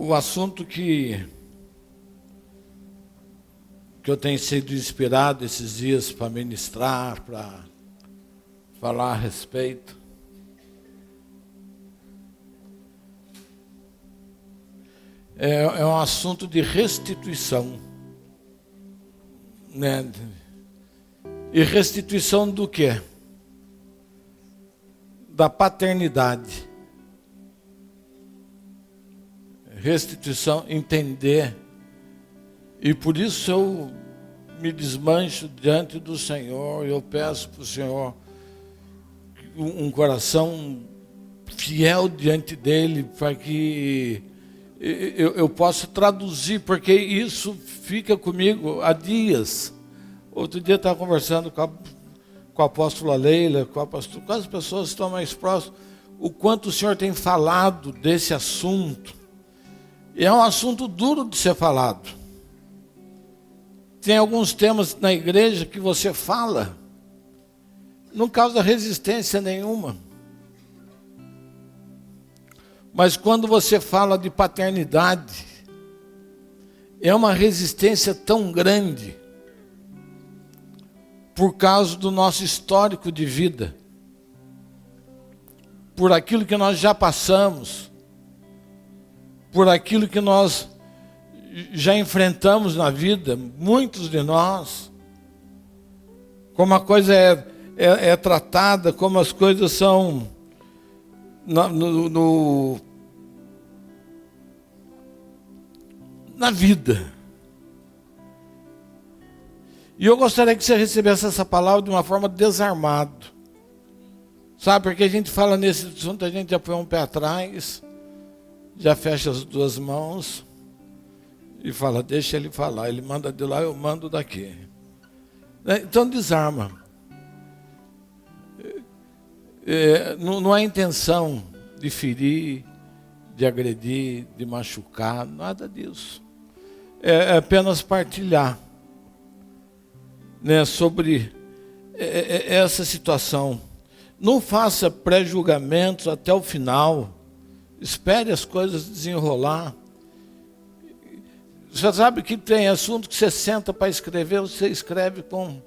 O assunto que eu tenho sido inspirado esses dias para ministrar, para falar a respeito, é um assunto de restituição, né? E restituição do quê? Da paternidade. Restituição, entender. E por isso eu me desmancho diante do Senhor. Eu peço para o Senhor um coração fiel diante dEle, para que eu possa traduzir, porque isso fica comigo há dias. Outro dia eu estava conversando com a apóstola Leila, com as pessoas que estão mais próximas, o quanto o Senhor tem falado desse assunto. E é um assunto duro de ser falado. Tem alguns temas na igreja que você fala, não causa resistência nenhuma. Mas quando você fala de paternidade, é uma resistência tão grande, por causa do nosso histórico de vida, por aquilo que nós já passamos, por aquilo que nós já enfrentamos na vida, muitos de nós, como a coisa é tratada, como as coisas são na vida. E eu gostaria que você recebesse essa palavra de uma forma desarmado. Sabe, porque a gente fala nesse assunto, a gente já põe um pé atrás, já fecha as duas mãos e fala, deixa ele falar. Ele manda de lá, eu mando daqui. Então desarma. Não há intenção de ferir, de agredir, de machucar, nada disso. É apenas partilhar, né, sobre essa situação. Não faça pré-julgamentos até o final. Espere as coisas desenrolar. Você sabe que tem assunto que você senta para escrever, você escreve com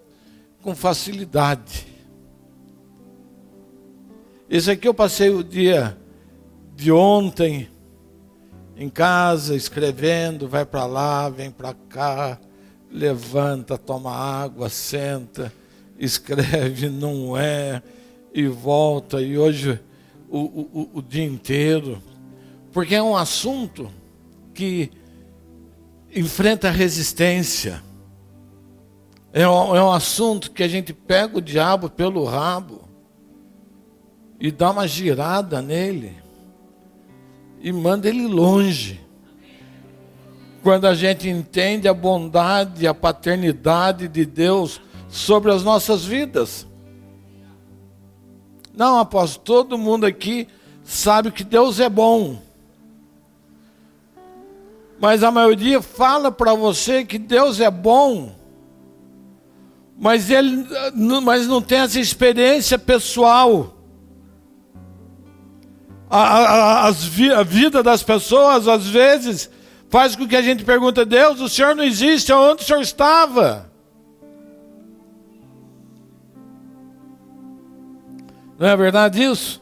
facilidade. Esse aqui eu passei o dia de ontem em casa, escrevendo, vai para lá, vem para cá, levanta, toma água, senta, escreve, não e volta, e hoje o dia inteiro, porque é um assunto que enfrenta resistência, é um assunto que a gente pega o diabo pelo rabo e dá uma girada nele e manda ele longe. Quando a gente entende a bondade e a paternidade de Deus sobre as nossas vidas. Não, apóstolo, todo mundo aqui sabe que Deus é bom. Mas a maioria fala para você que Deus é bom, mas não tem essa experiência pessoal. A vida das pessoas, às vezes, faz com que a gente pergunte, Deus, o Senhor não existe, onde o Senhor estava? Não é verdade isso?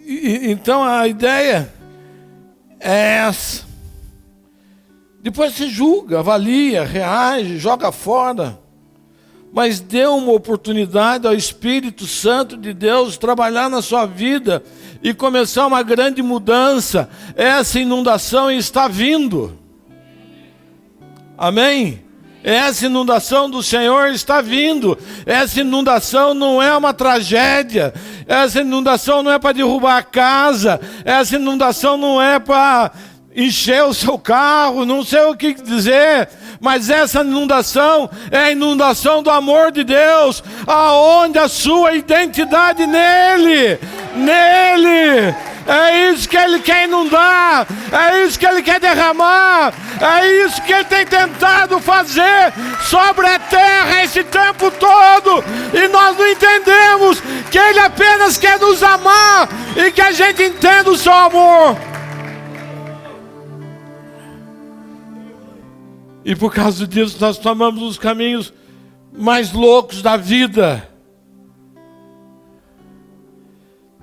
Então a ideia é essa. Depois você julga, avalia, reage, joga fora. Mas dê uma oportunidade ao Espírito Santo de Deus trabalhar na sua vida e começar uma grande mudança. Essa inundação está vindo. Amém? Essa inundação do Senhor está vindo. Essa inundação não é uma tragédia. Essa inundação não é para derrubar a casa. Essa inundação não é para encher o seu carro, não sei o que dizer, mas essa inundação é a inundação do amor de Deus, aonde a sua identidade nele, é isso que Ele quer inundar, é isso que Ele quer derramar, é isso que Ele tem tentado fazer sobre a terra esse tempo todo, e nós não entendemos que Ele apenas quer nos amar, e que a gente entenda o seu amor. E por causa disso nós tomamos os caminhos mais loucos da vida.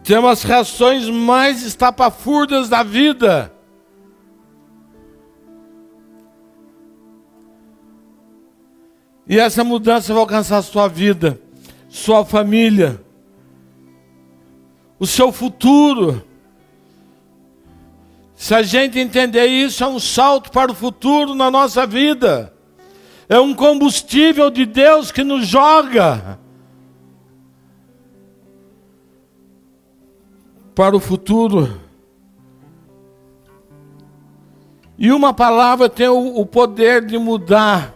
Temos as reações mais estapafúrdias da vida. E essa mudança vai alcançar a sua vida, sua família, o seu futuro. Se a gente entender isso, é um salto para o futuro na nossa vida. É um combustível de Deus que nos joga para o futuro. E uma palavra tem o poder de mudar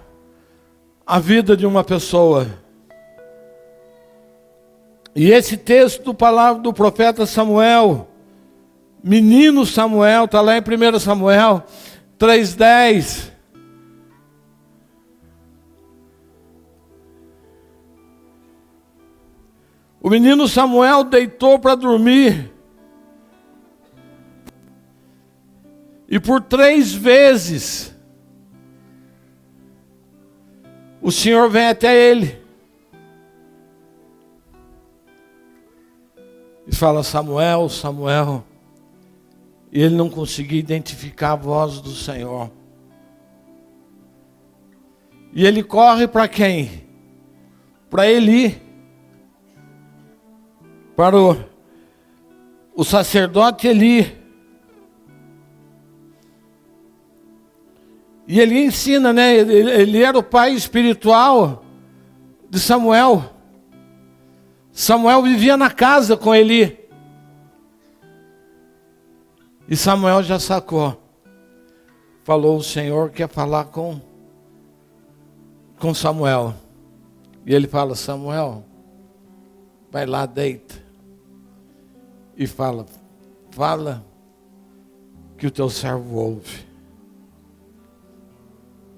a vida de uma pessoa. E esse texto do profeta Samuel, menino Samuel, está lá em 1 Samuel 3:10. O menino Samuel deitou para dormir. E por 3 vezes o Senhor vem até ele e fala: Samuel, Samuel. E ele não conseguia identificar a voz do Senhor. E ele corre para quem? Para Eli. Para o sacerdote Eli. E ele ensina, né? Ele era o pai espiritual de Samuel. Samuel vivia na casa com Eli. E Samuel já sacou. Falou: o Senhor quer falar com Samuel. E ele fala: Samuel, vai lá, deita. E fala que o teu servo ouve.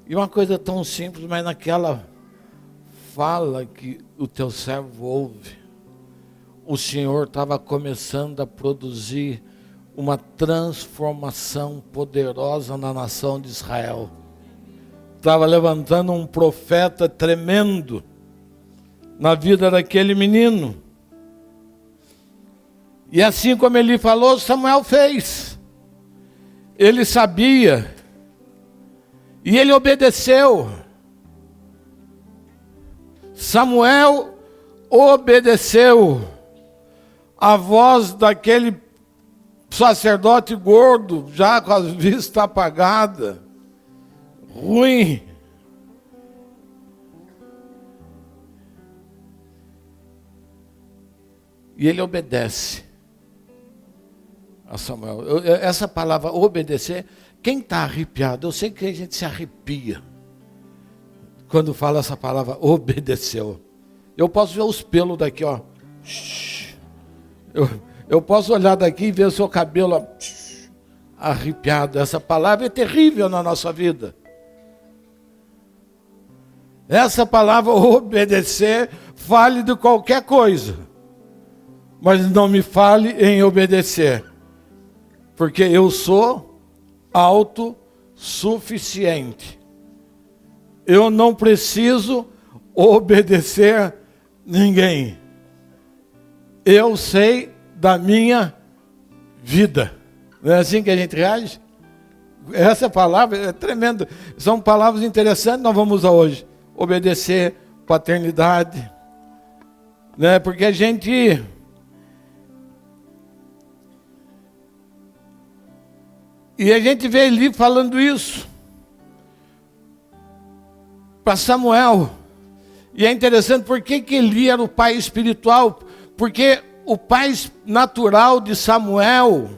E uma coisa tão simples, mas naquela fala que o teu servo ouve, o Senhor estava começando a produzir uma transformação poderosa na nação de Israel. Estava levantando um profeta tremendo na vida daquele menino. E assim como ele falou, Samuel fez. Ele sabia. E ele obedeceu. Samuel obedeceu a voz daquele sacerdote gordo, já com a vista apagada, ruim. E ele obedece a Samuel. Essa palavra obedecer, quem está arrepiado? Eu sei que a gente se arrepia quando fala essa palavra obedeceu. Eu posso ver os pelos daqui, ó. Eu posso olhar daqui e ver o seu cabelo ó, arrepiado. Essa palavra é terrível na nossa vida. Essa palavra obedecer, fale de qualquer coisa, mas não me fale em obedecer, porque eu sou autossuficiente. Eu não preciso obedecer ninguém. Eu sei da minha vida. Não é assim que a gente reage? Essa palavra é tremenda. São palavras interessantes, nós vamos usar hoje. Obedecer, paternidade, né? Porque a gente vê Eli falando isso para Samuel. E é interessante porque que Eli era o pai espiritual, porque o pai natural de Samuel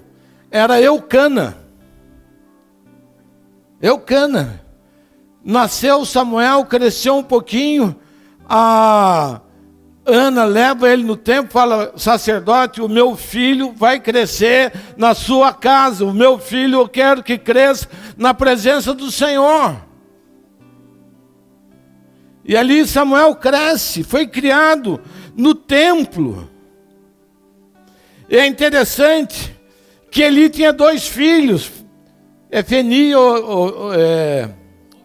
era Eucana. Eucana. Nasceu Samuel, cresceu um pouquinho, a Ana leva ele no templo, fala: sacerdote, o meu filho vai crescer na sua casa, o meu filho eu quero que cresça na presença do Senhor. E ali Samuel cresce, foi criado no templo. E é interessante que Eli tinha 2 filhos,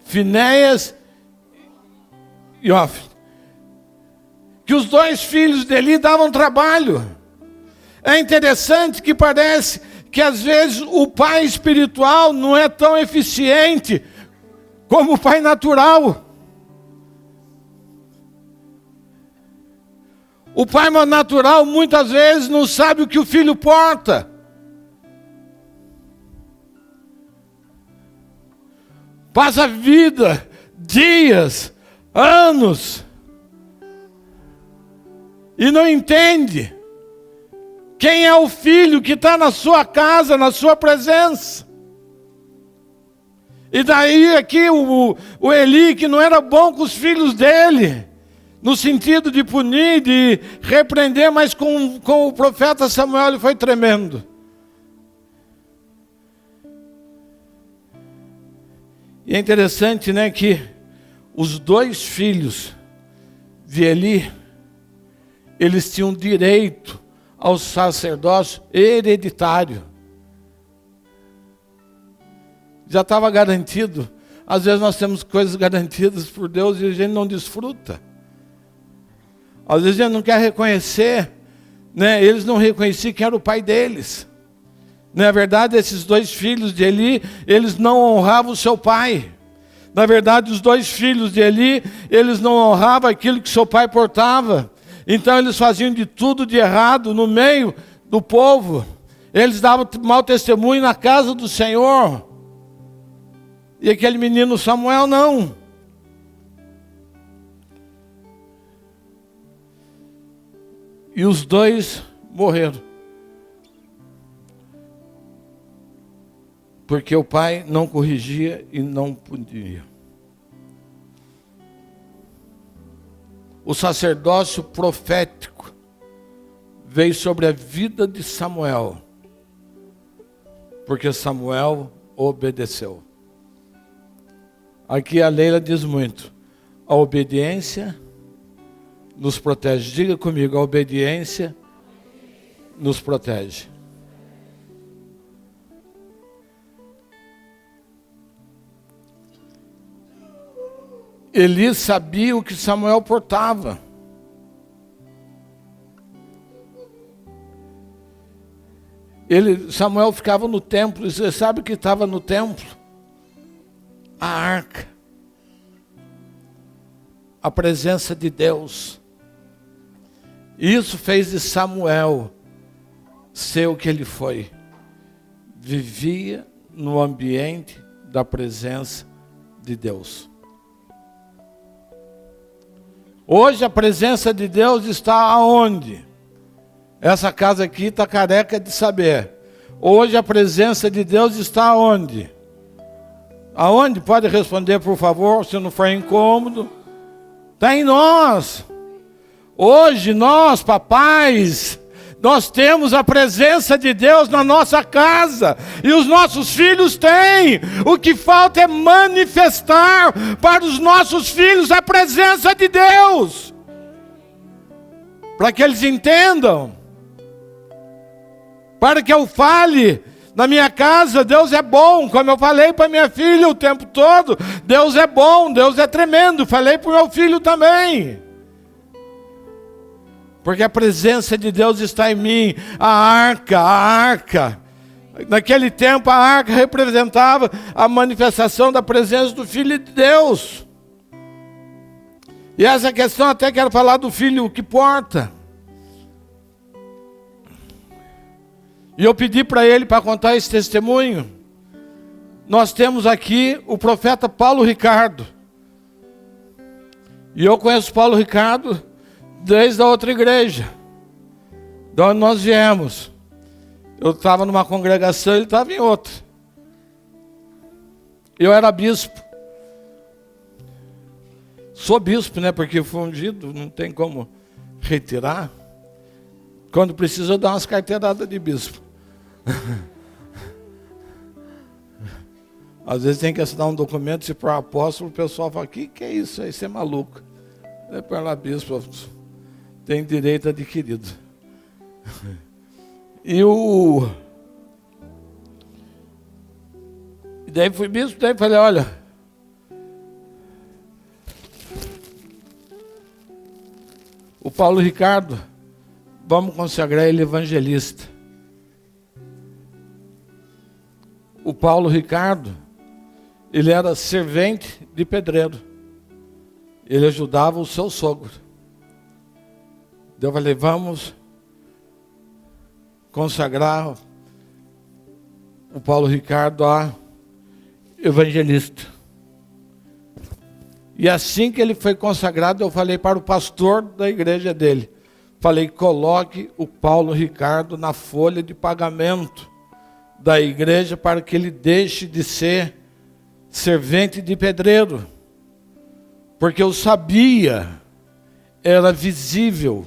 Finéias e Ofni. Que os dois filhos de Eli davam trabalho. É interessante que parece que às vezes o pai espiritual não é tão eficiente como o pai natural. O pai natural muitas vezes não sabe o que o filho porta. Passa a vida, dias, anos, e não entende quem é o filho que está na sua casa, na sua presença. E daí aqui o Eli, que não era bom com os filhos dele, no sentido de punir, de repreender, mas com o profeta Samuel ele foi tremendo. E é interessante, né, que os dois filhos de Eli, eles tinham direito ao sacerdócio hereditário. Já estava garantido. Às vezes nós temos coisas garantidas por Deus e a gente não desfruta. Às vezes a gente não quer reconhecer, né? Eles não reconheciam que era o pai deles. Na verdade, esses dois filhos de Eli, eles não honravam o seu pai. Na verdade, os dois filhos de Eli, eles não honravam aquilo que seu pai portava. Então eles faziam de tudo de errado no meio do povo. Eles davam mau testemunho na casa do Senhor. E aquele menino Samuel não. E os dois morreram. Porque o pai não corrigia e não punia. O sacerdócio profético veio sobre a vida de Samuel, porque Samuel obedeceu. Aqui a Leila diz muito, a obediência nos protege. Diga comigo, a obediência nos protege. Eli sabia o que Samuel portava. Samuel ficava no templo, e você sabe o que estava no templo? A arca. A presença de Deus. Isso fez de Samuel ser o que ele foi. Vivia no ambiente da presença de Deus. Hoje a presença de Deus está aonde? Essa casa aqui está careca de saber. Hoje a presença de Deus está aonde? Aonde? Pode responder, por favor, se não for incômodo. Está em nós. Hoje nós, papais, nós temos a presença de Deus na nossa casa, e os nossos filhos têm. O que falta é manifestar para os nossos filhos a presença de Deus, para que eles entendam, para que eu fale na minha casa, Deus é bom, como eu falei para minha filha o tempo todo, Deus é bom, Deus é tremendo, falei para o meu filho também. Porque a presença de Deus está em mim. A arca. Naquele tempo a arca representava a manifestação da presença do Filho de Deus. E essa questão até quero falar do filho que porta. E eu pedi para ele para contar esse testemunho. Nós temos aqui o profeta Paulo Ricardo. E eu conheço Paulo Ricardo desde a outra igreja, de onde nós viemos. Eu estava numa congregação, ele estava em outra. Eu era bispo. Sou bispo, né? Porque fui ungido, não tem como retirar. Quando precisa, eu dou umas carteiradas de bispo. Às vezes tem que assinar um documento, se for apóstolo, o pessoal fala, que é isso aí, você é maluco. É para lá, bispo, tem direito adquirido. E daí fui bispo, daí falei, olha, O Paulo Ricardo, vamos consagrar ele evangelista. O Paulo Ricardo, ele era servente de pedreiro. Ele ajudava o seu sogro. Eu falei, vamos consagrar o Paulo Ricardo a evangelista. E assim que ele foi consagrado, eu falei para o pastor da igreja dele. Falei, coloque o Paulo Ricardo na folha de pagamento da igreja para que ele deixe de ser servente de pedreiro. Porque eu sabia, era visível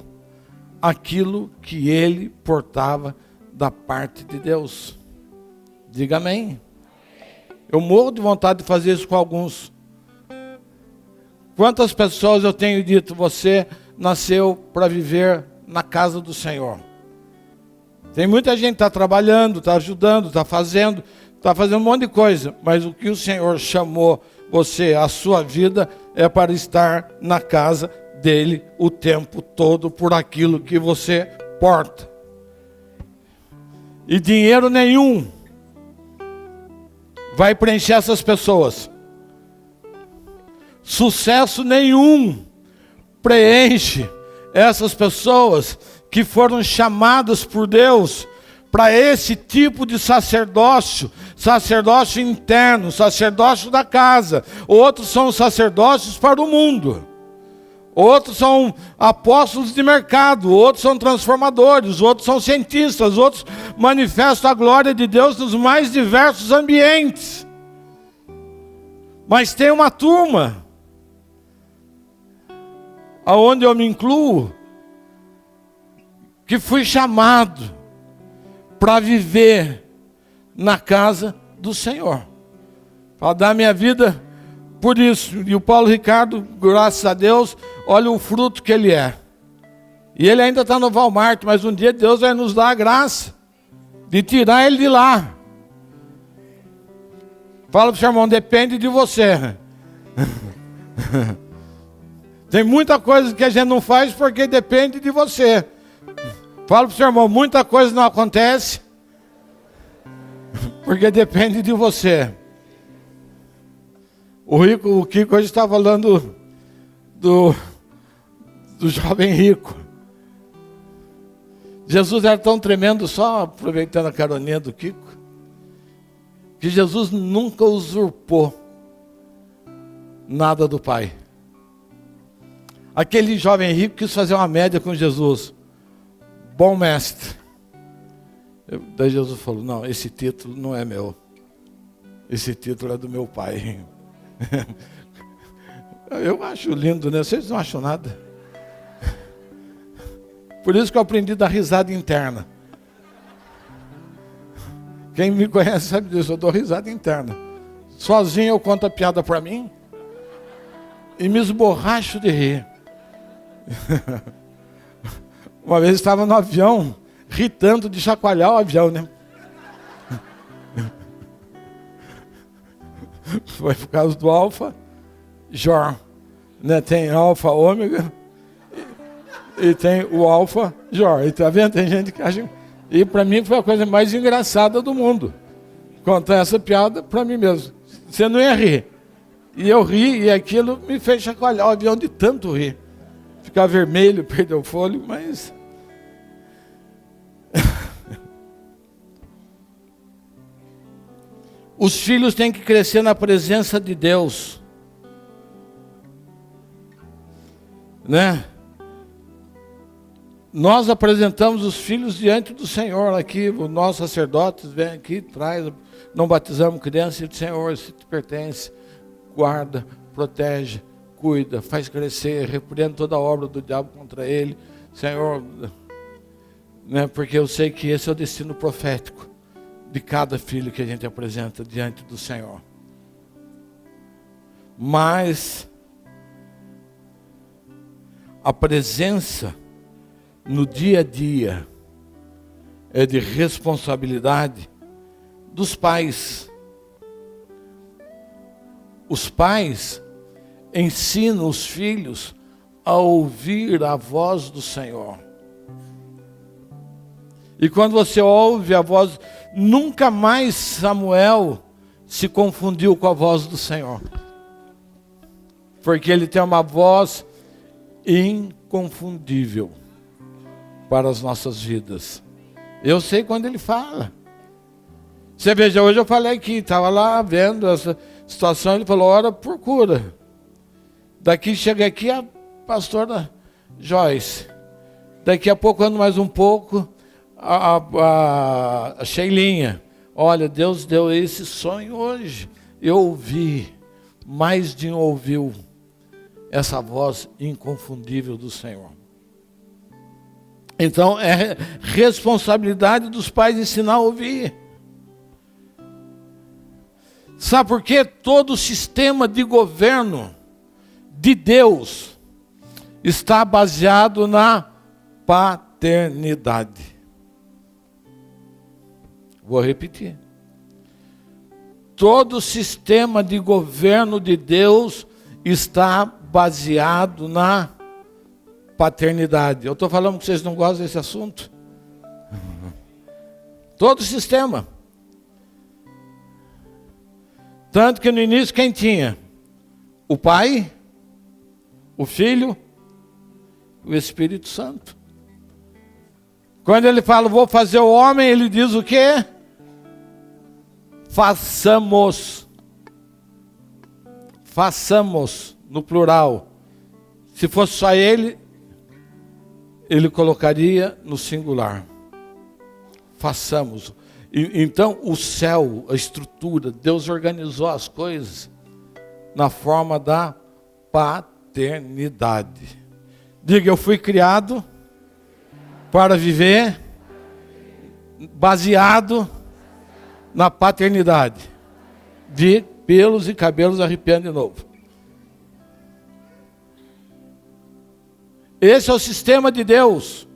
aquilo que ele portava da parte de Deus. Diga amém. Eu morro de vontade de fazer isso com alguns. Quantas pessoas eu tenho dito, você nasceu para viver na casa do Senhor. Tem muita gente que está trabalhando, está ajudando, está fazendo um monte de coisa. Mas o que o Senhor chamou você, a sua vida, é para estar na casa dele o tempo todo por aquilo que você porta. E dinheiro nenhum vai preencher essas pessoas. Sucesso nenhum preenche essas pessoas que foram chamadas por Deus para esse tipo de sacerdócio interno, sacerdócio da casa. Outros são sacerdócios para o mundo. Outros são apóstolos de mercado, outros são transformadores, outros são cientistas, outros manifestam a glória de Deus nos mais diversos ambientes. Mas tem uma turma aonde eu me incluo, que fui chamado para viver na casa do Senhor, para dar minha vida por isso. E o Paulo Ricardo, graças a Deus, olha o fruto que ele é. E ele ainda está no Walmart, mas um dia Deus vai nos dar a graça de tirar ele de lá. Fala para o seu irmão, depende de você. Tem muita coisa que a gente não faz porque depende de você. Fala para o seu irmão, muita coisa não acontece porque depende de você. O Kiko hoje está falando do jovem rico. Jesus era tão tremendo, só aproveitando a caroninha do Kiko, que Jesus nunca usurpou nada do Pai. Aquele jovem rico quis fazer uma média com Jesus. Bom mestre. Daí Jesus falou, não, esse título não é meu. Esse título é do meu Pai. Eu acho lindo, né? Vocês não acham nada? Por isso que eu aprendi a dar risada interna. Quem me conhece sabe disso, eu dou risada interna. Sozinho eu conto a piada para mim e me esborracho de rir. Uma vez estava no avião, ritando de chacoalhar o avião, né? Foi por causa do alfa, Jor, né? Tem alfa, ômega, e tem o alfa, Jor. E tá vendo? Tem gente que acha... E para mim foi a coisa mais engraçada do mundo. Contar essa piada para mim mesmo. Você não ia rir. E eu ri, e aquilo me fez chacoalhar o avião de tanto rir. Ficar vermelho, perder o fôlego, mas... Os filhos têm que crescer na presença de Deus. Né? Nós apresentamos os filhos diante do Senhor aqui. O nosso sacerdote vem aqui, traz, não batizamos criança, e o Senhor, se te pertence, guarda, protege, cuida, faz crescer, repreende toda a obra do diabo contra ele. Senhor, né, porque eu sei que esse é o destino profético de cada filho que a gente apresenta diante do Senhor. Mas a presença no dia a dia é de responsabilidade dos pais. Os pais ensinam os filhos a ouvir a voz do Senhor. E quando você ouve a voz, nunca mais Samuel se confundiu com a voz do Senhor. Porque ele tem uma voz inconfundível para as nossas vidas. Eu sei quando ele fala. Você veja, hoje eu falei que estava lá vendo essa situação, ele falou, ora por cura. Daqui chega aqui a pastora Joyce. Daqui a pouco, ando mais um pouco, a Sheilinha. Olha, Deus deu esse sonho hoje. Eu ouvi, mais de um ouviu essa voz inconfundível do Senhor. Então, é responsabilidade dos pais ensinar a ouvir. Sabe por quê? Todo o sistema de governo de Deus está baseado na paternidade. Vou repetir. Todo o sistema de governo de Deus está baseado na paternidade. Eu estou falando que vocês não gostam desse assunto? Todo o sistema. Tanto que no início quem tinha? O Pai, o Filho, o Espírito Santo. Quando ele fala, vou fazer o homem, ele diz o quê? Façamos. Façamos, no plural. Se fosse só ele colocaria no singular. Façamos. Então, o céu, a estrutura, Deus organizou as coisas na forma da paternidade. Diga, eu fui criado para viver baseado na paternidade. De pelos e cabelos arrepiando de novo. Esse é o sistema de Deus.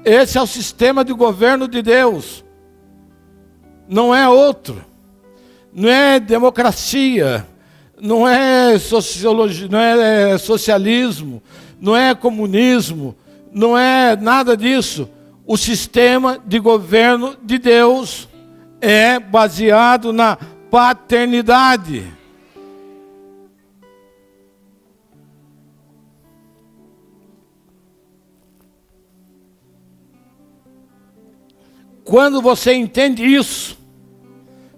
Esse é o sistema de governo de Deus. Não é outro. Não é democracia. Não é sociologia, não é socialismo, não é comunismo, não é nada disso. O sistema de governo de Deus é baseado na paternidade. Quando você entende isso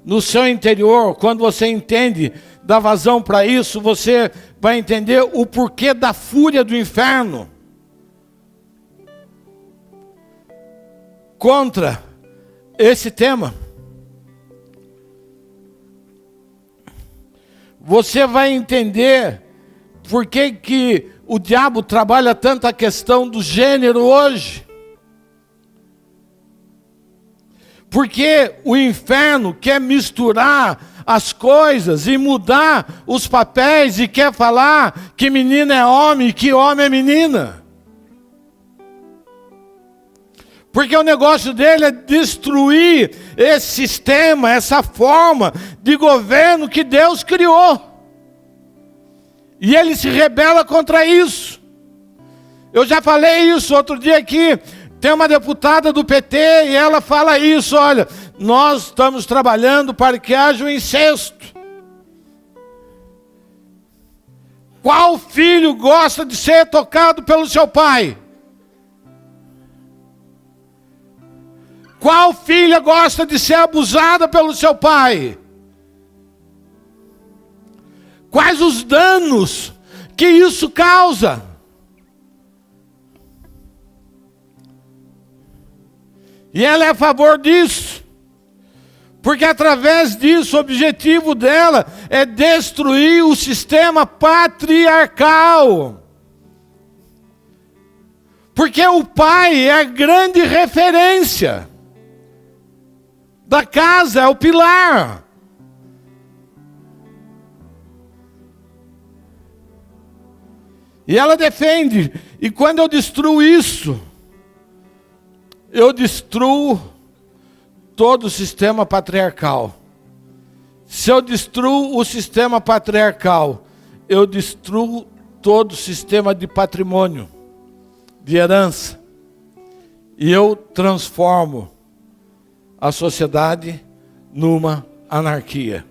no seu interior, quando você entende, dá vazão para isso, você vai entender o porquê da fúria do inferno contra esse tema. Você vai entender por que o diabo trabalha tanto a questão do gênero hoje. Porque o inferno quer misturar as coisas e mudar os papéis e quer falar que menina é homem e que homem é menina. Porque o negócio dele é destruir esse sistema, essa forma de governo que Deus criou. E ele se rebela contra isso. Eu já falei isso outro dia aqui. Tem uma deputada do PT e ela fala isso, olha, nós estamos trabalhando para que haja um incesto. Qual filho gosta de ser tocado pelo seu pai? Qual filha gosta de ser abusada pelo seu pai? Quais os danos que isso causa? E ela é a favor disso. Porque através disso, o objetivo dela é destruir o sistema patriarcal. Porque o pai é a grande referência da casa, é o pilar. E ela defende. E quando eu destruo isso, eu destruo todo o sistema patriarcal. Se eu destruo o sistema patriarcal, eu destruo todo o sistema de patrimônio, de herança, e eu transformo a sociedade numa anarquia.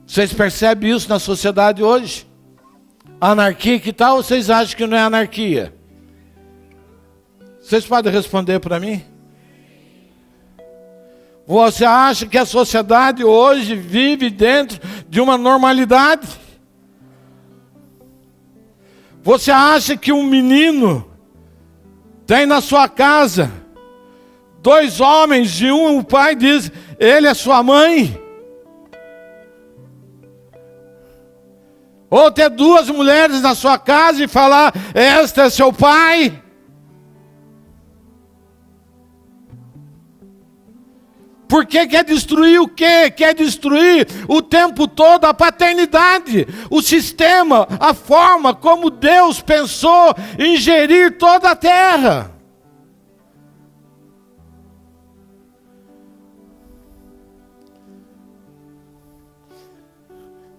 Vocês percebem isso na sociedade hoje? Anarquia, que tal? Vocês acham que não é anarquia? Vocês podem responder para mim? Você acha que a sociedade hoje vive dentro de uma normalidade? Você acha que um menino tem na sua casa 2 homens, de um o pai diz, ele é sua mãe? Ou ter 2 mulheres na sua casa e falar, esta é seu pai? Porque quer destruir o quê? Quer destruir o tempo todo a paternidade, o sistema, a forma como Deus pensou em gerir toda a terra.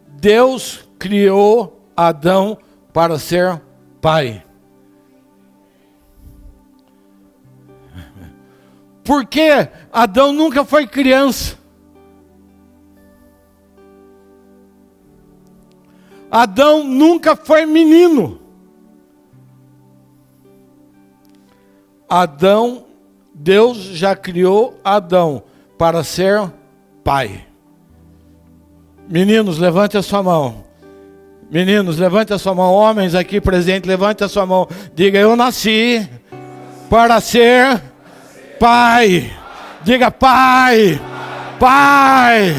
Deus criou Adão para ser pai. Porque Adão nunca foi criança. Adão nunca foi menino. Deus já criou Adão para ser pai. Meninos, levante a sua mão. Meninos, levante a sua mão. Homens aqui presentes, levante a sua mão. Diga, eu nasci para ser pai. Diga, pai. Pai.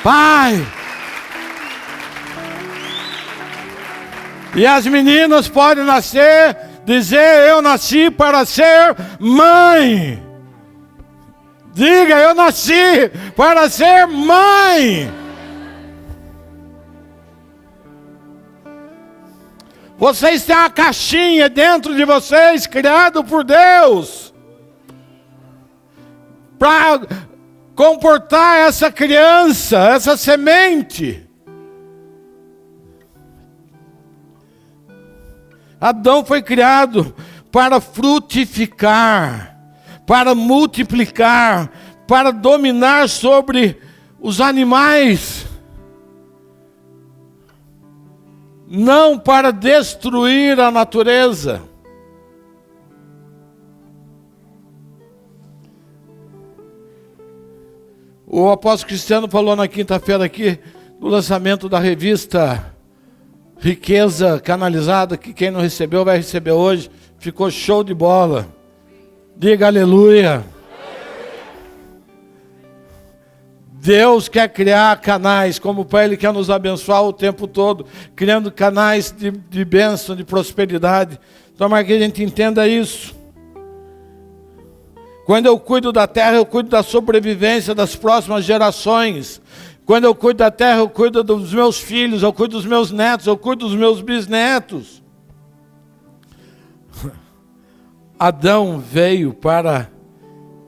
Pai. E as meninas podem nascer, dizer, eu nasci para ser mãe. Diga, eu nasci para ser mãe. Vocês têm uma caixinha dentro de vocês, criado por Deus, para comportar essa criança, essa semente. Adão foi criado para frutificar, para multiplicar, para dominar sobre os animais, não para destruir a natureza. O apóstolo Cristiano falou na quinta-feira aqui, no lançamento da revista Riqueza Canalizada, que quem não recebeu vai receber hoje, ficou show de bola. Diga aleluia. Deus quer criar canais, como o Pai, Ele quer nos abençoar o tempo todo, criando canais de bênção, de prosperidade. Tomara que a gente entenda isso. Quando eu cuido da terra, eu cuido da sobrevivência das próximas gerações. Quando eu cuido da terra, eu cuido dos meus filhos, eu cuido dos meus netos, eu cuido dos meus bisnetos. Adão veio para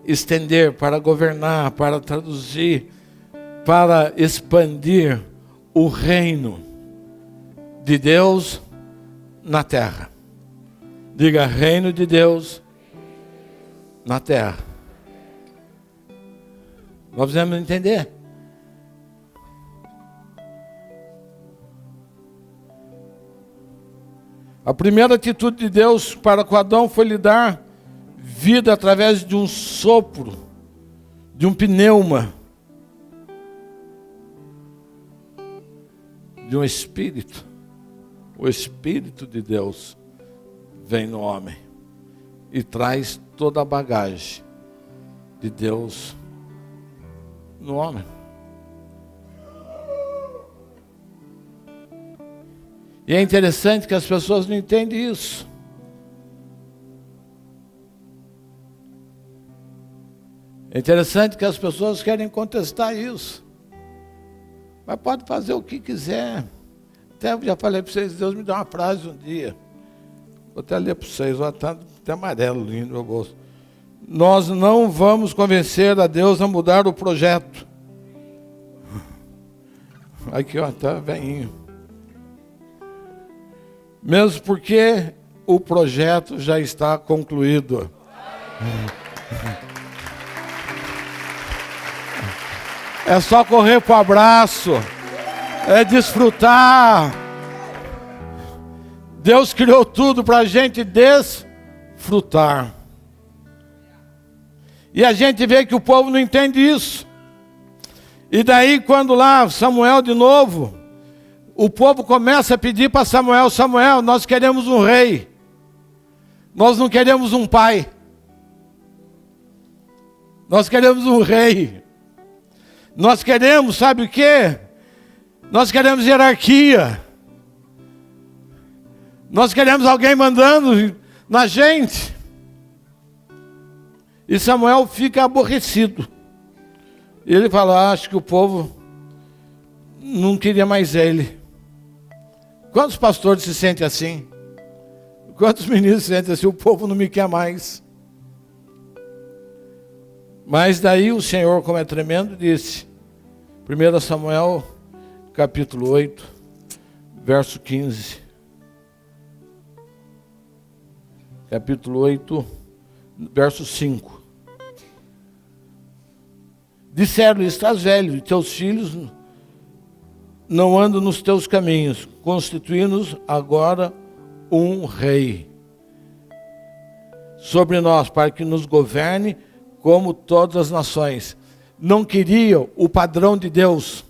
estender, para governar, para traduzir, para expandir o reino de Deus na terra. Diga, reino de Deus na terra. Nós precisamos entender. A primeira atitude de Deus para com Adão foi lhe dar vida através de um sopro, de um pneuma, de um espírito. O Espírito de Deus vem no homem e traz toda a bagagem de Deus no homem. E é interessante que as pessoas não entendem isso. É interessante que as pessoas querem contestar isso. Mas pode fazer o que quiser. Até já falei para vocês, Deus me deu uma frase um dia. Vou até ler para vocês, está até amarelo lindo no meu bolso. Nós não vamos convencer a Deus a mudar o projeto. Aqui, ó, tá velhinho. Mesmo porque o projeto já está concluído. É só correr pro abraço. É desfrutar. Deus criou tudo para a gente desfrutar. E a gente vê que o povo não entende isso. E daí quando lá Samuel de novo, o povo começa a pedir para Samuel: Samuel, nós queremos um rei. Nós não queremos um pai. Nós queremos um rei. Nós queremos, sabe o quê? Nós queremos hierarquia. Nós queremos alguém mandando na gente. E Samuel fica aborrecido. E ele fala: acho que o povo não queria mais ele. Quantos pastores se sentem assim? Quantos ministros se sentem assim? O povo não me quer mais. Mas daí o Senhor, como é tremendo, disse, 1 Samuel, capítulo 8, verso 15. Capítulo 8, verso 5. Disseram-lhe: estás velho, e teus filhos não andam nos teus caminhos. Constituí-nos agora um rei sobre nós, para que nos governe como todas as nações. Não queriam o padrão de Deus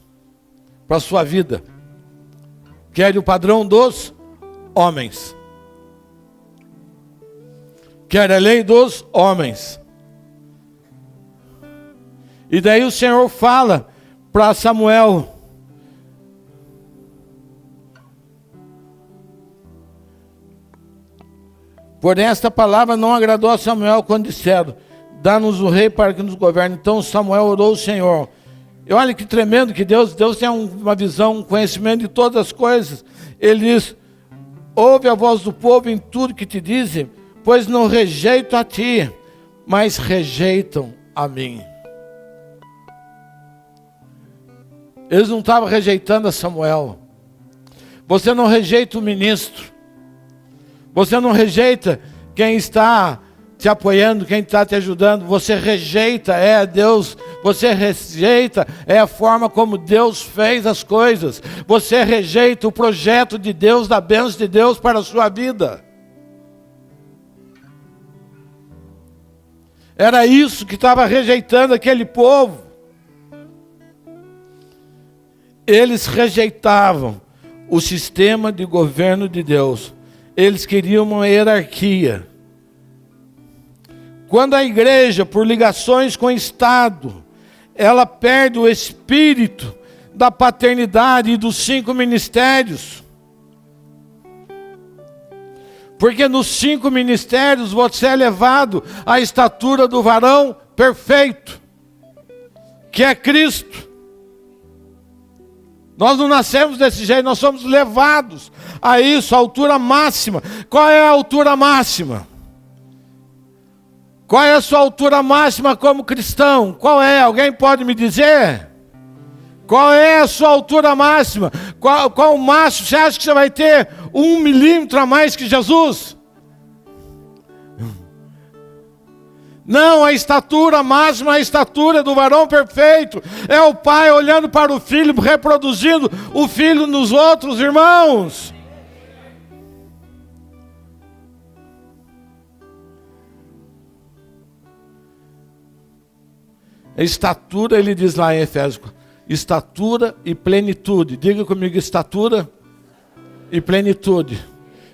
para a sua vida. Querem o padrão dos homens. Querem a lei dos homens. E daí o Senhor fala para Samuel: porém esta palavra não agradou a Samuel quando disseram: dá-nos o rei para que nos governe. Então Samuel orou ao Senhor. E olha que tremendo que Deus tem uma visão, um conhecimento de todas as coisas. Ele diz: ouve a voz do povo em tudo que te dizem, pois não rejeito a ti, mas rejeitam a mim. Eles não estavam rejeitando a Samuel. Você não rejeita o ministro. Você não rejeita quem está te apoiando, quem está te ajudando. Você rejeita, é Deus. Você rejeita, é a forma como Deus fez as coisas. Você rejeita o projeto de Deus, da bênção de Deus para a sua vida. Era isso que estava rejeitando aquele povo. Eles rejeitavam o sistema de governo de Deus. Eles queriam uma hierarquia. Quando a igreja, por ligações com o Estado, ela perde o espírito da paternidade e dos 5 ministérios. Porque nos 5 ministérios você é levado à estatura do varão perfeito, que é Cristo. Nós não nascemos desse jeito, nós somos levados a isso, a altura máxima. Qual é a altura máxima? Qual é a sua altura máxima como cristão? Qual é? Alguém pode me dizer? Qual é a sua altura máxima? Qual o máximo? Você acha que você vai ter 1 milímetro a mais que Jesus? Não, a estatura máxima, a estatura do varão perfeito. É o pai olhando para o filho, reproduzindo o filho nos outros irmãos. A estatura, ele diz lá em Efésios, estatura e plenitude. Diga comigo, estatura e plenitude.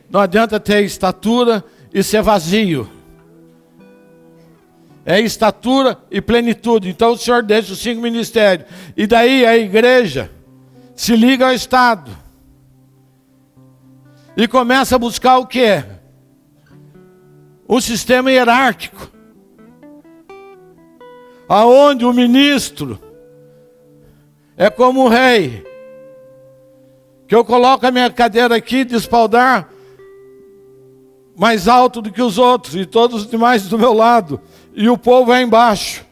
Não adianta ter estatura e ser vazio. É estatura e plenitude. Então o Senhor deixa os 5 ministérios. E daí a igreja se liga ao Estado. E começa a buscar o quê? Um sistema hierárquico. Aonde o ministro é como um rei. Que eu coloco a minha cadeira aqui de espaldar mais alto do que os outros. E todos os demais do meu lado. E o povo é embaixo.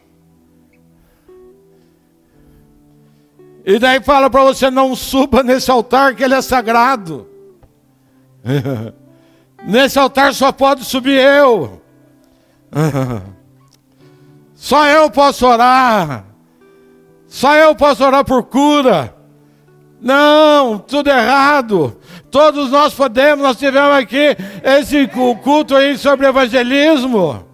E daí fala para você: não suba nesse altar que ele é sagrado. Nesse altar só pode subir eu. Só eu posso orar. Só eu posso orar por cura. Não, tudo errado. Todos nós podemos. Nós tivemos aqui esse culto aí sobre evangelismo.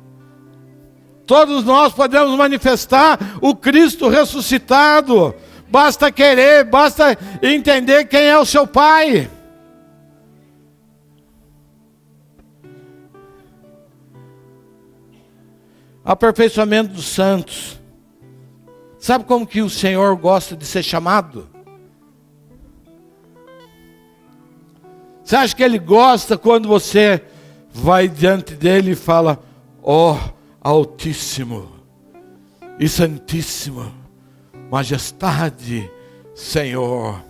Todos nós podemos manifestar o Cristo ressuscitado. Basta querer, basta entender quem é o seu Pai. Aperfeiçoamento dos santos. Sabe como que o Senhor gosta de ser chamado? Você acha que Ele gosta quando você vai diante dEle e fala: ó Altíssimo e Santíssimo, Majestade, Senhor?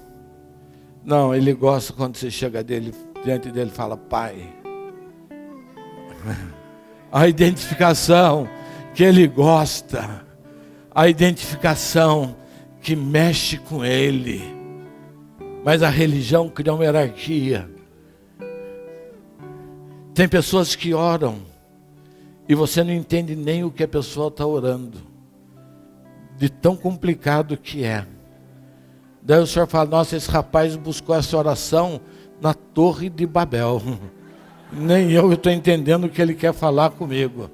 Não, Ele gosta quando você chega diante dEle e fala: Pai. A identificação que Ele gosta, a identificação que mexe com Ele. Mas a religião cria uma hierarquia. Tem pessoas que oram e você não entende nem o que a pessoa está orando, de tão complicado que é. Daí o Senhor fala: nossa, esse rapaz buscou essa oração na Torre de Babel. Nem eu estou entendendo o que ele quer falar comigo.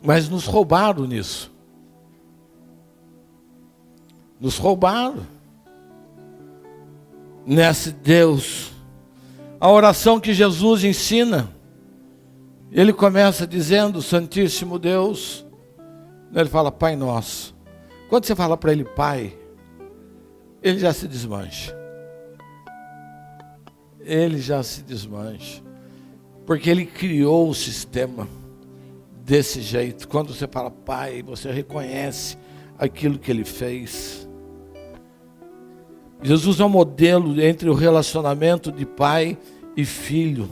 Mas nos roubaram nisso. Nos roubaram. Nesse Deus. A oração que Jesus ensina, Ele começa dizendo: Santíssimo Deus. Ele fala: Pai Nosso. Quando você fala para Ele Pai, Ele já se desmancha. Ele já se desmancha. Porque Ele criou o sistema desse jeito. Quando você fala Pai, você reconhece aquilo que Ele fez. Jesus é um modelo entre o relacionamento de pai e filho.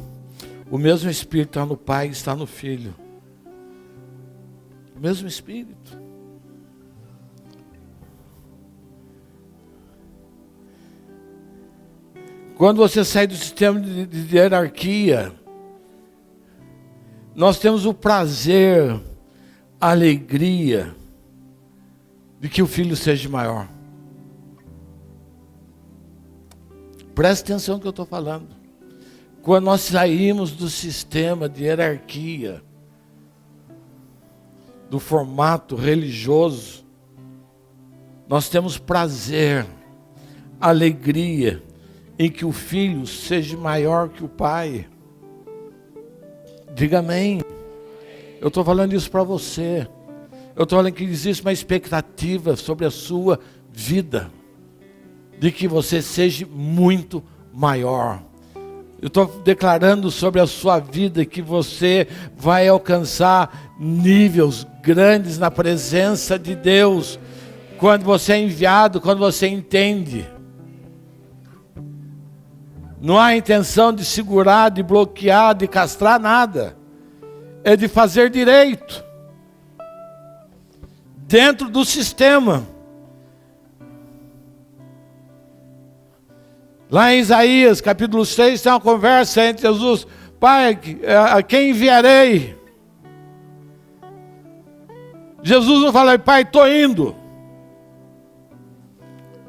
O mesmo Espírito está no Pai e está no Filho. O mesmo Espírito. Quando você sai do sistema de hierarquia, nós temos o prazer, a alegria de que o filho seja maior. Preste atenção no que eu estou falando. Quando nós saímos do sistema de hierarquia, do formato religioso, nós temos prazer, alegria em que o filho seja maior que o pai. Diga amém. Eu estou falando isso para você. Eu estou falando que existe uma expectativa sobre a sua vida, de que você seja muito maior. Eu estou declarando sobre a sua vida que você vai alcançar níveis grandes na presença de Deus, quando você é enviado, quando você entende. Não há intenção de segurar, de bloquear, de castrar nada. É de fazer direito. Dentro do sistema. Lá em Isaías, capítulo 6, tem uma conversa entre Jesus: Pai, a quem enviarei? Jesus não fala: Pai, estou indo.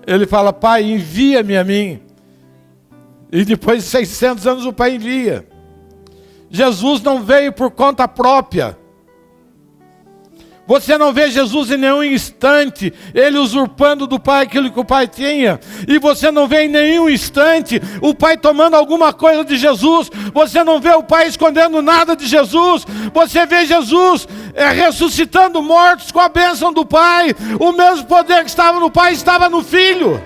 Ele fala: Pai, envia-me a mim. E depois de 600 anos o Pai envia. Jesus não veio por conta própria. Você não vê Jesus em nenhum instante Ele usurpando do Pai aquilo que o Pai tinha. E você não vê em nenhum instante o Pai tomando alguma coisa de Jesus. Você não vê o Pai escondendo nada de Jesus. Você vê Jesus ressuscitando mortos com a bênção do Pai. O mesmo poder que estava no Pai estava no Filho.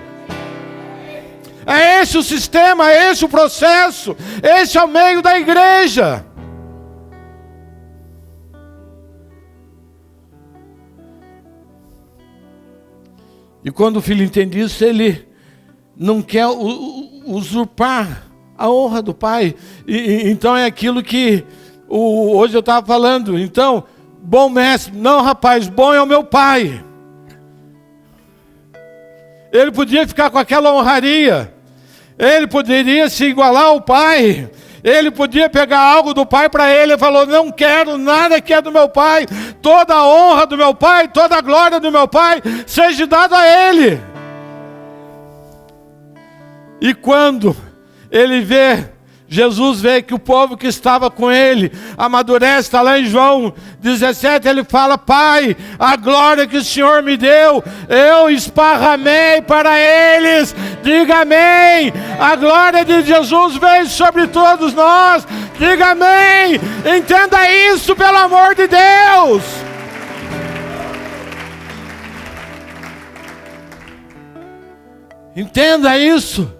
É esse o sistema, é esse o processo. Esse é o meio da igreja. E quando o filho entende isso, ele não quer usurpar A honra do pai. Então é aquilo que hoje eu estava falando. Então, bom mestre. Não, rapaz, bom é o meu pai. Ele podia ficar com aquela honraria. Ele poderia se igualar ao pai. Ele podia pegar algo do pai para ele. Ele falou, não quero nada que é do meu pai. Toda a honra do meu pai, toda a glória do meu pai, seja dada a ele. E quando ele vê, Jesus vê que o povo que estava com ele amadurece, está lá em João 17, ele fala, Pai, a glória que o Senhor me deu, eu esparramei para eles, diga amém. A glória de Jesus veio sobre todos nós, diga amém. Entenda isso, pelo amor de Deus. Entenda isso.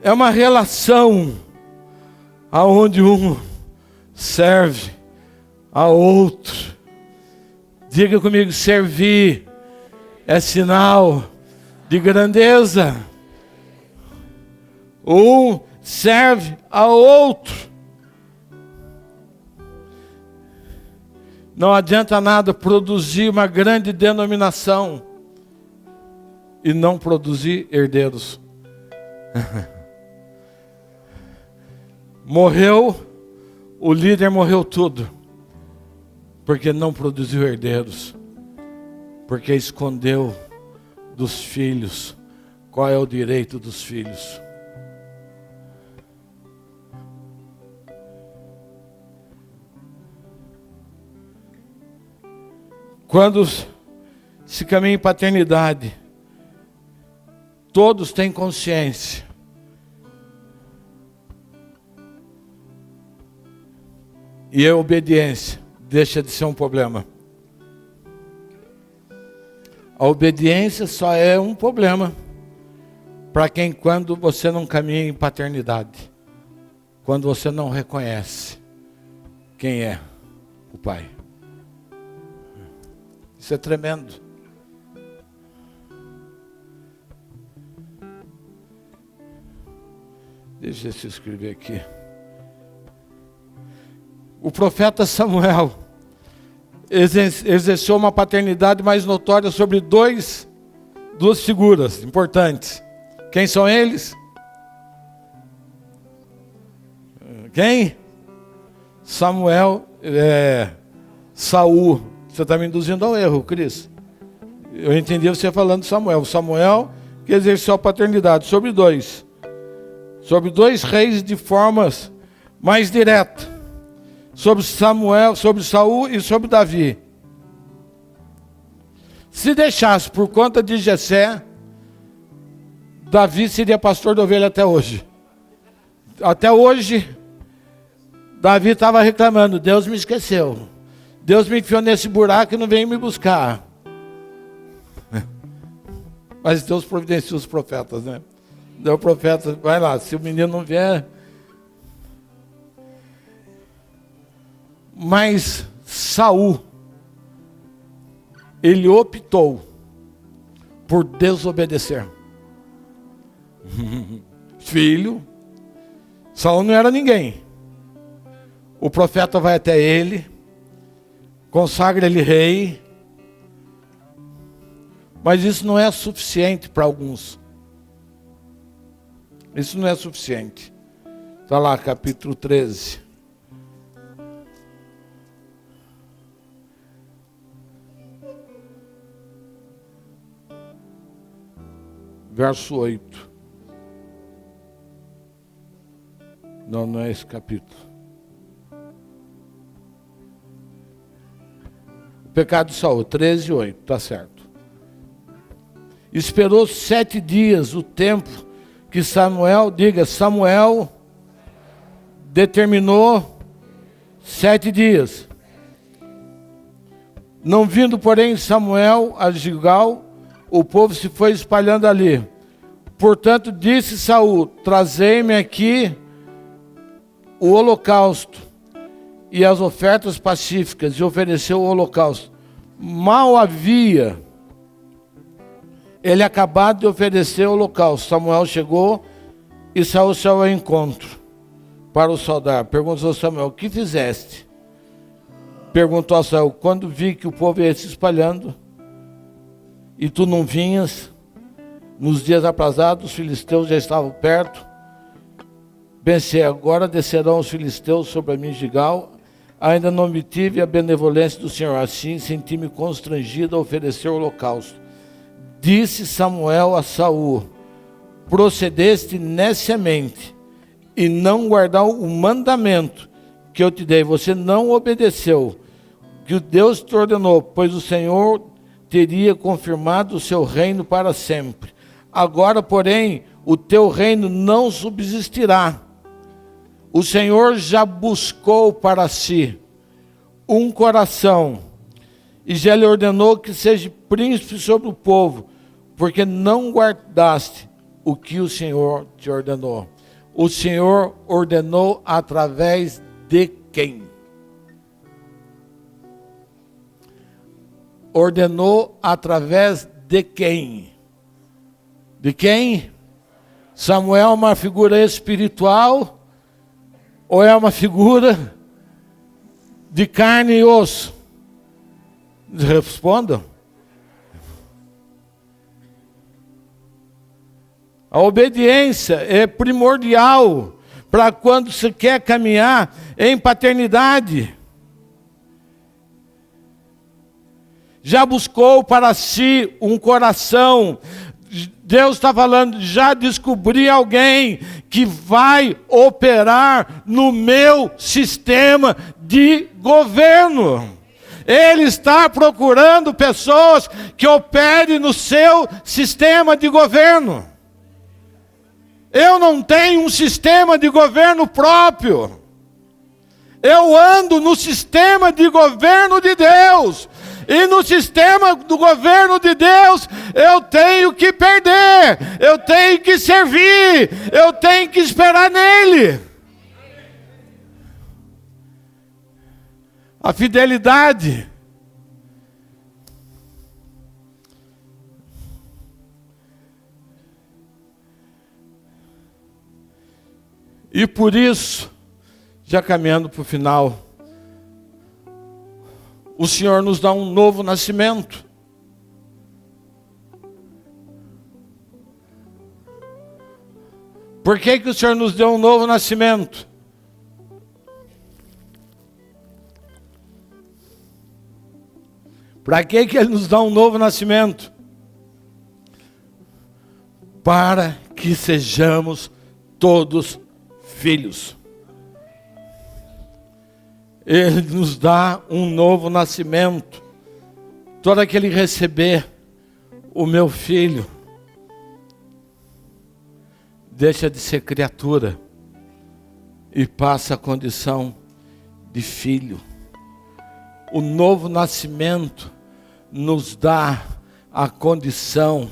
É uma relação aonde um serve a outro. Diga comigo, servir é sinal de grandeza. Um serve a outro. Não adianta nada produzir uma grande denominação e não produzir herdeiros. Morreu, o líder morreu tudo, porque não produziu herdeiros, porque escondeu dos filhos. Qual é o direito dos filhos? Quando se caminha em paternidade, todos têm consciência. E a obediência deixa de ser um problema. A obediência só é um problema para quem, quando você não caminha em paternidade, quando você não reconhece quem é o pai. Isso é tremendo. Deixa eu escrever aqui. O profeta Samuel exerceu uma paternidade mais notória sobre duas figuras importantes. Quem são eles? Quem? Samuel, Saul. Você está me induzindo ao erro, Cris. Eu entendi você falando de Samuel. Samuel que exerceu a paternidade sobre dois reis de formas mais diretas. Sobre Samuel, sobre Saul e sobre Davi. Se deixasse por conta de Jessé, Davi seria pastor de ovelha até hoje. Até hoje, Davi estava reclamando, Deus me esqueceu. Deus me enfiou nesse buraco e não veio me buscar. Mas Deus providencia os profetas, né? Deu profeta, vai lá, se o menino não vier... Mas Saul, ele optou por desobedecer. Filho, Saul não era ninguém. O profeta vai até ele, consagra ele rei, mas isso não é suficiente para alguns. Isso não é suficiente. Está lá, capítulo 13. Verso 8. Não é esse capítulo. O pecado de Saul, 13, 8, está certo. Esperou 7 dias o tempo que Samuel determinou 7 dias. Não vindo, porém, Samuel a Gilgal, o povo se foi espalhando ali. Portanto, disse Saul, trazei-me aqui o holocausto e as ofertas pacíficas, e ofereceu o holocausto. Mal havia ele acabado de oferecer o holocausto. Samuel chegou e saiu ao encontro para o saudar. Perguntou a Samuel: o que fizeste? Perguntou a Saul: quando vi que o povo ia se espalhando e tu não vinhas, nos dias aprazados, os filisteus já estavam perto. Pensei: agora descerão os filisteus sobre a minha Gigal. Ainda não obtive a benevolência do Senhor. Assim senti-me constrangido a oferecer o holocausto. Disse Samuel a Saul: procedeste neciamente e não guardar o mandamento que eu te dei. Você não obedeceu que o Deus te ordenou, pois o Senhor teria confirmado o seu reino para sempre. Agora, porém, o teu reino não subsistirá. O Senhor já buscou para si um coração e já lhe ordenou que seja príncipe sobre o povo, porque não guardaste o que o Senhor te ordenou. O Senhor ordenou através de quem? Ordenou através de quem? De quem? Samuel é uma figura espiritual ou é uma figura de carne e osso? Respondam. A obediência é primordial para quando se quer caminhar em paternidade. Já buscou para si um coração. Deus está falando: já descobri alguém que vai operar no meu sistema de governo. Ele está procurando pessoas que operem no seu sistema de governo. Eu não tenho um sistema de governo próprio. Eu ando no sistema de governo de Deus. E no sistema do governo de Deus, eu tenho que perder, eu tenho que servir, eu tenho que esperar nele. A fidelidade. E por isso, já caminhando para o final, o Senhor nos dá um novo nascimento. Por que o Senhor nos deu um novo nascimento? Para que Ele nos dá um novo nascimento? Para que sejamos todos filhos. Ele nos dá um novo nascimento. Todo aquele receber o meu filho deixa de ser criatura e passa a condição de filho. O novo nascimento nos dá a condição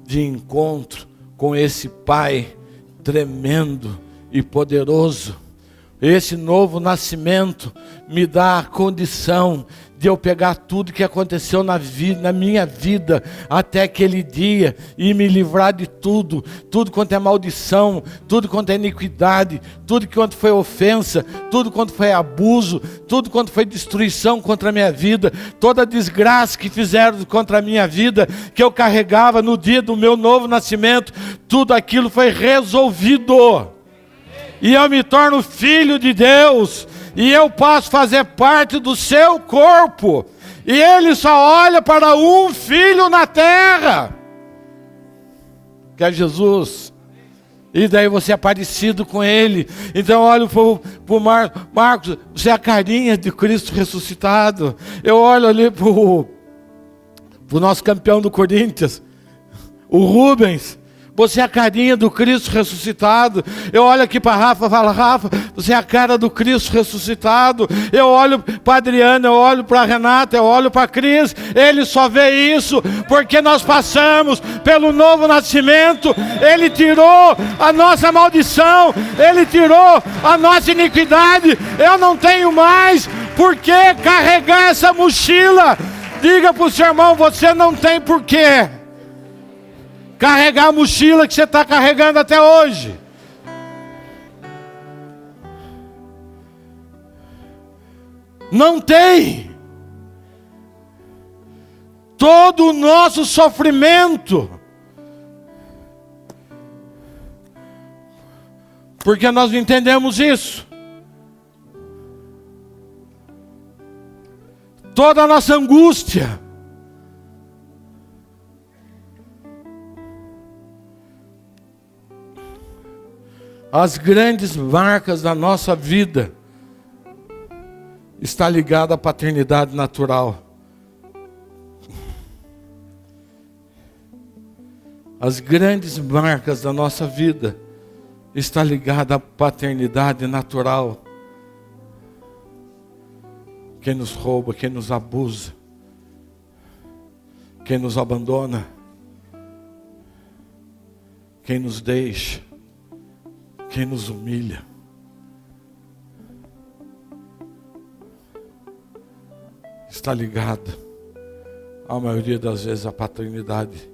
de encontro com esse Pai tremendo e poderoso. Esse novo nascimento me dá a condição de eu pegar tudo que aconteceu na minha vida até aquele dia e me livrar de tudo quanto é maldição, tudo quanto é iniquidade, tudo quanto foi ofensa, tudo quanto foi abuso, tudo quanto foi destruição contra a minha vida, toda a desgraça que fizeram contra a minha vida, que eu carregava no dia do meu novo nascimento, tudo aquilo foi resolvido. E eu me torno filho de Deus, e eu posso fazer parte do seu corpo, e Ele só olha para um filho na terra, que é Jesus, e daí você é parecido com Ele. Então eu olho para o Marcos, você é a carinha de Cristo ressuscitado. Eu olho ali para o nosso campeão do Corinthians, o Rubens, você é a carinha do Cristo ressuscitado. Eu olho aqui para Rafa e falo: Rafa, você é a cara do Cristo ressuscitado. Eu olho para a Adriana, eu olho para a Renata, eu olho para a Cris. Ele só vê isso porque nós passamos pelo novo nascimento. Ele tirou a nossa maldição, Ele tirou a nossa iniquidade. Eu não tenho mais por que carregar essa mochila. Diga para o seu irmão: você não tem por quê. carregar a mochila que você está carregando até hoje. Não tem. Todo o nosso sofrimento, porque nós não entendemos isso. Toda a nossa angústia, as grandes marcas da nossa vida, está ligada à paternidade natural. As grandes marcas da nossa vida está ligada à paternidade natural. Quem nos rouba, quem nos abusa, quem nos abandona, quem nos deixa, quem nos humilha. Está ligado, a maioria das vezes, à paternidade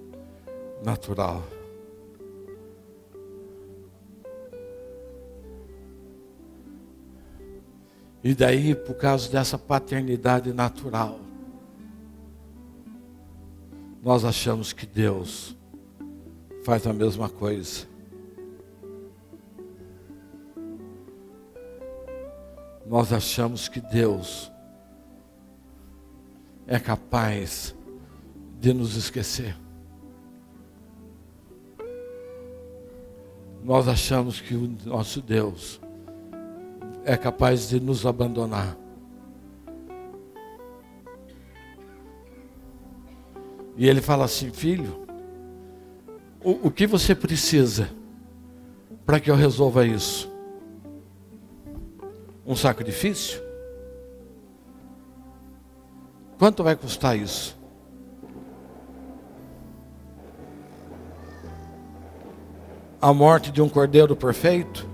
natural. E daí, por causa dessa paternidade natural, nós achamos que Deus faz a mesma coisa. Nós achamos que Deus é capaz de nos esquecer. Nós achamos que o nosso Deus é capaz de nos abandonar. E Ele fala assim: filho, o que você precisa para que eu resolva isso? Um sacrifício? Quanto vai custar isso? A morte de um cordeiro perfeito?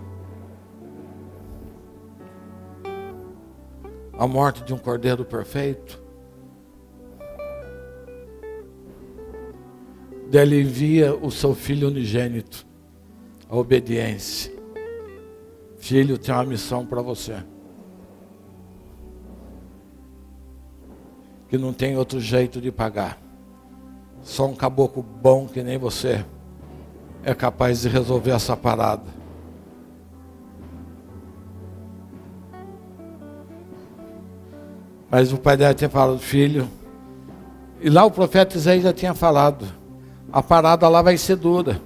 A morte de um cordeiro perfeito? Ele envia o seu filho unigênito, a obediência. Filho, tem uma missão para você, que não tem outro jeito de pagar. Só um caboclo bom que nem você é capaz de resolver essa parada. Mas o pai dela tinha falado: filho, e lá o profeta Isaías já tinha falado, a parada lá vai ser dura.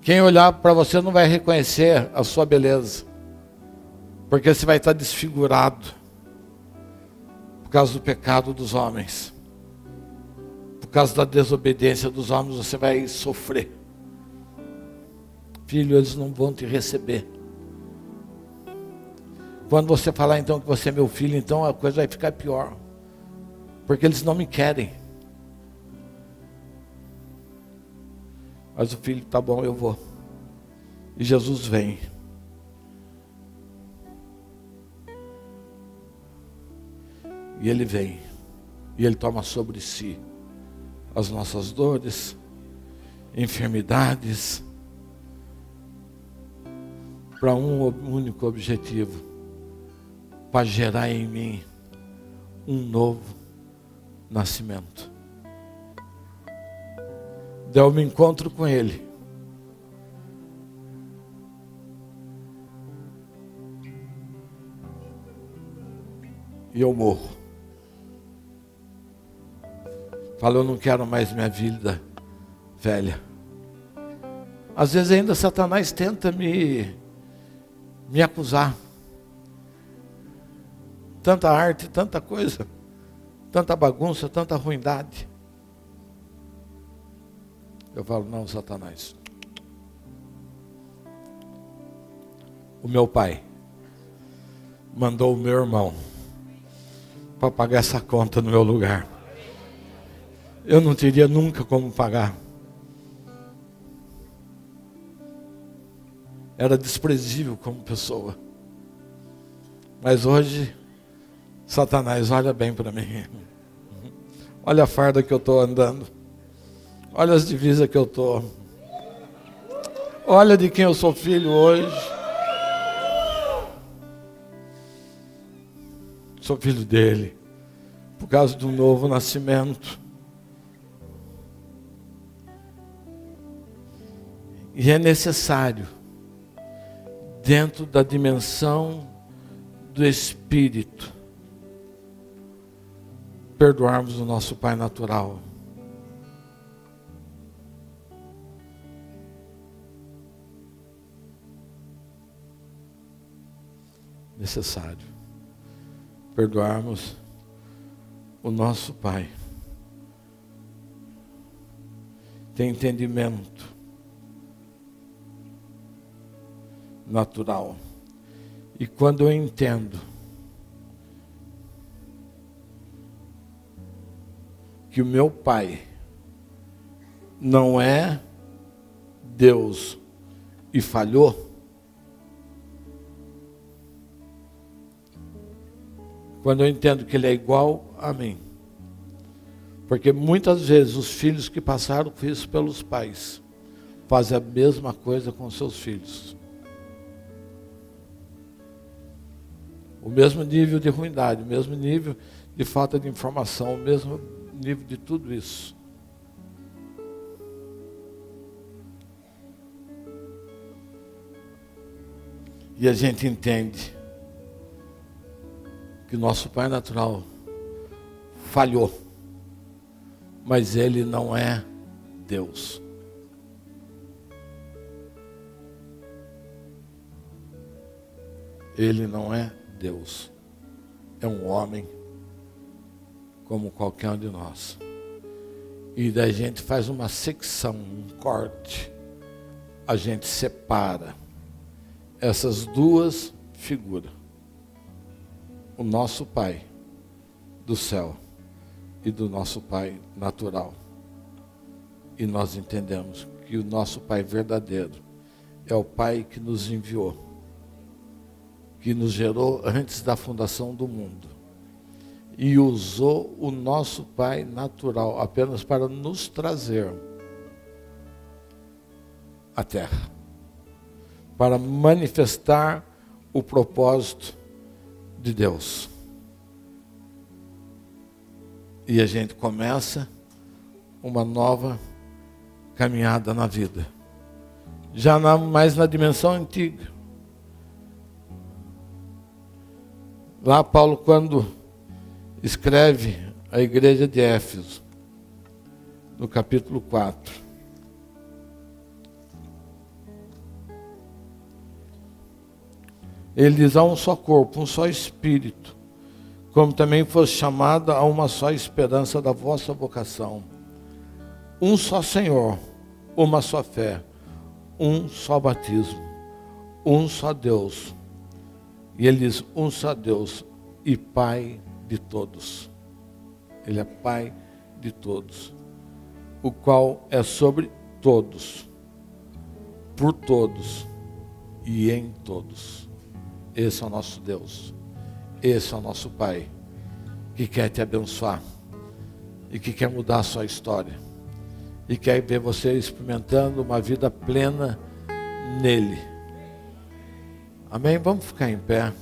Quem olhar para você não vai reconhecer a sua beleza, porque você vai estar desfigurado por causa do pecado dos homens. Por causa da desobediência dos homens, você vai sofrer. Filho, eles não vão te receber. Quando você falar então que você é meu filho, então a coisa vai ficar pior, porque eles não me querem. Mas o filho: tá bom, eu vou. E Jesus vem. E Ele vem. E Ele toma sobre si as nossas dores, enfermidades, para um único objetivo: para gerar em mim um novo nascimento. Daí eu me encontro com Ele. E eu morro. Falo: eu não quero mais minha vida velha. Às vezes ainda Satanás tenta me acusar. Tanta arte, tanta coisa, tanta bagunça, tanta ruindade. Eu falo: não, Satanás. O meu pai mandou o meu irmão para pagar essa conta no meu lugar. Eu não teria nunca como pagar. Era desprezível como pessoa. Mas hoje, Satanás olha bem para mim. Olha a farda que eu estou andando. Olha as divisas que eu estou. Olha de quem eu sou filho hoje. Sou filho dele, por causa do novo nascimento. E é necessário, dentro da dimensão do Espírito, perdoarmos o nosso pai natural. Necessário perdoarmos o nosso pai. Tem entendimento natural. E quando eu entendo que o meu pai não é Deus e falhou, quando eu entendo que ele é igual a mim, porque muitas vezes os filhos que passaram por isso pelos pais fazem a mesma coisa com seus filhos. O mesmo nível de ruindade, o mesmo nível de falta de informação, o mesmo nível de tudo isso. E a gente entende que o nosso pai natural falhou, mas ele não é Deus. Ele não é Deus. É um homem como qualquer um de nós. E daí a gente faz uma secção, um corte. A gente separa essas duas figuras. O nosso pai do céu e do nosso pai natural. E nós entendemos que o nosso pai verdadeiro é o pai que nos enviou, que nos gerou antes da fundação do mundo e usou o nosso pai natural apenas para nos trazer à terra, para manifestar o propósito de Deus. E a gente começa uma nova caminhada na vida, já mais na dimensão antiga. Lá Paulo, quando escreve a igreja de Éfeso, no capítulo 4, ele diz: há um só corpo, um só espírito, como também fosse chamada a uma só esperança da vossa vocação. Um só Senhor, uma só fé, um só batismo, um só Deus. E ele diz: um só Deus e Pai de todos. Ele é Pai de todos, o qual é sobre todos, por todos e em todos. Esse é o nosso Deus. Esse é o nosso Pai, que quer te abençoar e que quer mudar a sua história e quer ver você experimentando uma vida plena nele. Amém? Vamos ficar em pé.